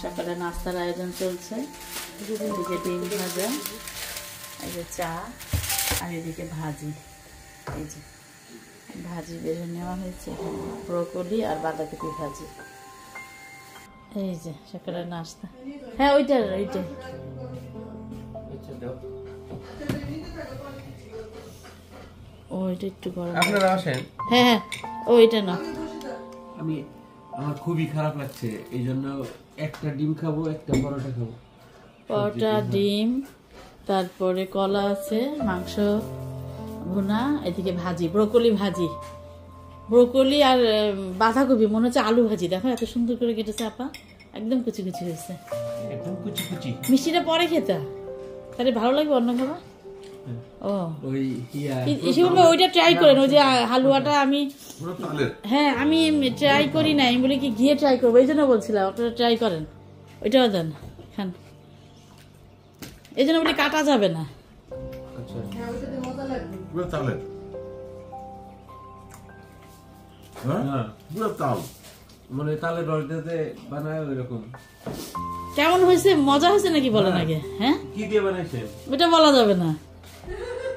সকালে নাস্তার আয়োজন চলছে। এদিকে ডিম ভাজা, এই যে চা, আর এদিকে ভাজি। এই যে ভাজি বেড়ে নেওয়া হয়েছে, ব্রোকলি আর বাঁধাকপি ভাজি। এই যে সকালের নাস্তা। হ্যাঁ ওইটাই ওইটা একটু গরম। আপনারা আসেন। হ্যাঁ ওইটা না, আমার খুবই খারাপ লাগছে, এই জন্য একটা ডিম খাবো, একটা পরোটা খাবো। পরোটা, ডিম, তারপরে কলা আছে, মাংস ভুনা, এদিকে ভাজি, ব্রোকলি ভাজি, ব্রোকলি আর বাঁধাকপি, মনে হচ্ছে আলু ভাজি। দেখো এত সুন্দর করে কেটেছে আপা, একদম কুচি কুচি হয়েছে, একদম কুচি কুচি। মিষ্টিটা পরে খেতে তাহলে ভালো লাগবে অন্য খাবার। ও ওইটা ট্রাই করেন, ওই যে হালুয়াটা আমি আমি ট্রাই করি নাই, বলে কি গিয়ে ট্রাই করবো, এই জন্য বলছিলাম আপনারা ট্রাই করেন। ওইটাও দেন খান, এই জন্য বলি কাটা যাবে না। মানে তালের রস দিয়ে বানায় ওইরকম। কেমন হয়েছে, মজা হয়েছে নাকি বলেন আগে? হ্যাঁ কি দিয়ে বানাইছে ওটা বলা যাবে না।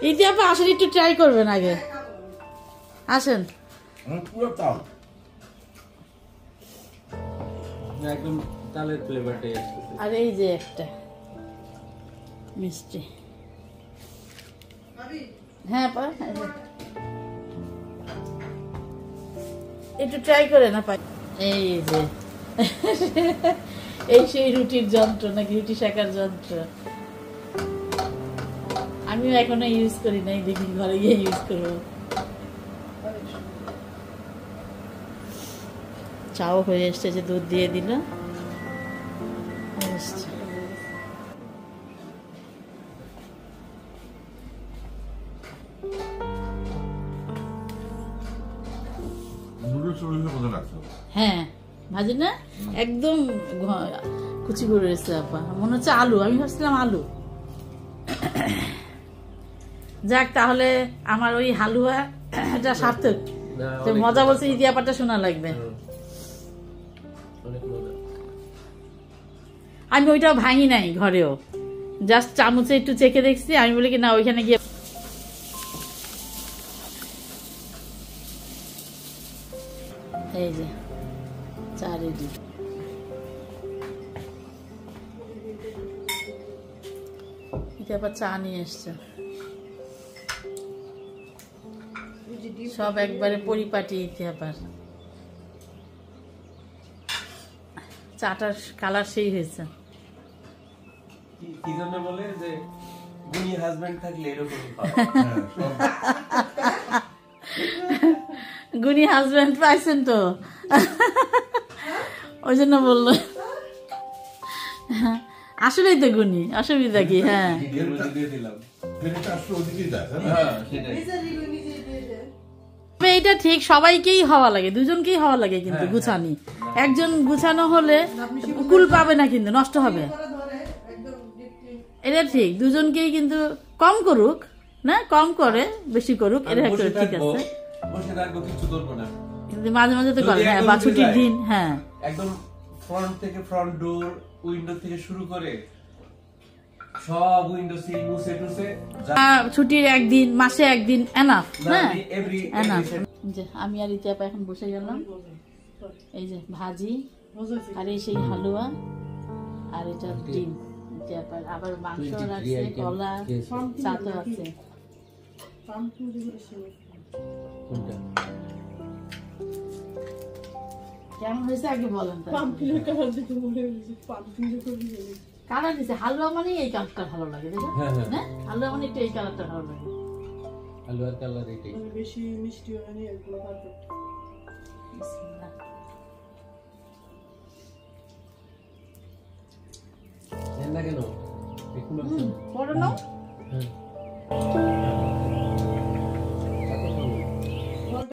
ইতি আপা আসলে একটু ট্রাই করবেন আগে, আসেন। পুরো তাল, একদম তালের ফ্লেভারটাই আসছে। আর এই যে একটা মিষ্টি, হ্যাঁ পা একটু ট্রাই করে না পাই। এই যে এই সেই রুটির যন্ত্র নাকি রুটি শেখার যন্ত্র, আমিও এখনো ইউজ করি নাই, দেখি ঘরে গিয়ে ইউজ করবো। চাও হয়ে এসছে, যে দুধ দিয়ে দিল। হ্যাঁ ভাজি না, একদম কুচি করে রয়েছে আপা, মনে হচ্ছে আলু, আমি ভাবছিলাম আলু। যাক তাহলে আমার ওই হালুয়া এটা সার্থক, মজা বলছে ইতি আপাটা শোনা লাগবে। আমি ওইটাও ভাঙি নাই ঘরেও, জাস্ট চামচে একটু চেখে দেখছি, আমি বলি কি না ওইখানে গিয়ে। এই যে চা রেডি। এটা আবার চা নিয়ে এসছে, সব একবারে পরিপাটি। আবার চাটার কালার সেই হয়েছে। কি জন্য বলে যে গুণী হাজবেন্ড থাকলে এরকম গুণী হাজবেন্ড পাইছেন তো, ওই জন্য বললো। আসলেই তো গুণী, অসুবিধা কি? হ্যাঁ এইটা ঠিক, সবাইকেই হওয়া লাগে, দুজনকেই হওয়া লাগে, কিন্তু গুছানি একজন গুছানো হলে কুল পাবে না, কিন্তু নষ্ট হবে। এটা ঠিক, দুজনকেই কিন্তু কম করুক না, কম করে বেশি করুক, এটা ঠিক আছে, কিন্তু মাঝে মাঝে তো করে। হ্যাঁ বা ছুটির দিন, হ্যাঁ একদম ফ্রন্ট থেকে, ফ্রন্ট ডোর, উইন্ডো থেকে শুরু করে সব উইন্ডো সিল মুছে টুছে, ছুটির একদিন, মাসে একদিন এনাফ না, এনাফ। যে আমি আর ইতি আপা এখন বসে গেলাম, এই যে ভাজি, আর এই সেই হালুয়া, আর এটা ডিম, আবার মাংস রাখছে, কলা, চা তো আছে। কেমন হয়েছে আগে বলেন। কালার দিছে, হালুয়া মানে এই কালারটা ভালো লাগে, দেখেন না, হালুয়া মানে একটু এই কালারটা ভালো লাগে, হালুয়ার কালার এটাই। বেশি মিষ্টি হয় না, এগুলো পারফেক্ট। কেন পড়ো না।